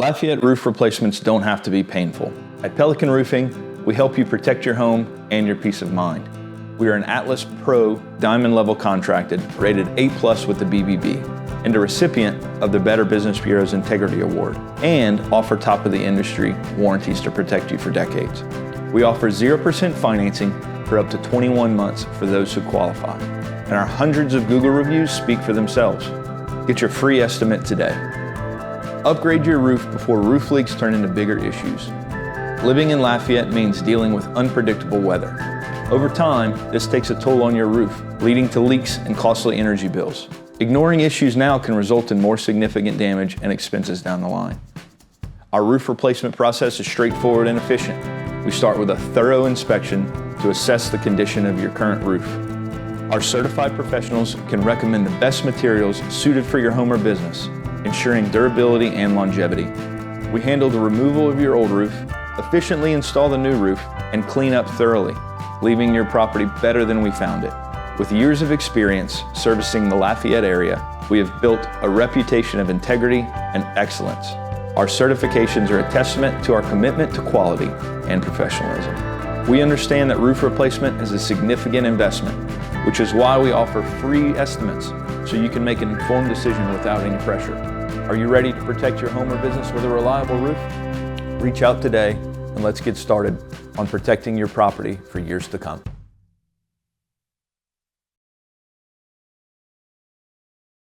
Lafayette roof replacements don't have to be painful. At Pelican Roofing, we help you protect your home and your peace of mind. We are an Atlas Pro Diamond Level contracted, rated A+ with the BBB, and a recipient of the Better Business Bureau's Integrity Award, and offer top of the industry warranties to protect you for decades. We offer 0% financing for up to 21 months for those who qualify. And our hundreds of Google reviews speak for themselves. Get your free estimate today. Upgrade your roof before roof leaks turn into bigger issues. Living in Lafayette means dealing with unpredictable weather. Over time, this takes a toll on your roof, leading to leaks and costly energy bills. Ignoring issues now can result in more significant damage and expenses down the line. Our roof replacement process is straightforward and efficient. We start with a thorough inspection to assess the condition of your current roof. Our certified professionals can recommend the best materials suited for your home or business, ensuring durability and longevity. We handle the removal of your old roof, efficiently install the new roof, and clean up thoroughly, leaving your property better than we found it. With years of experience servicing the Lafayette area, we have built a reputation of integrity and excellence. Our certifications are a testament to our commitment to quality and professionalism. We understand that roof replacement is a significant investment, which is why we offer free estimates so you can make an informed decision without any pressure. Are you ready to protect your home or business with a reliable roof? Reach out today and let's get started on protecting your property for years to come.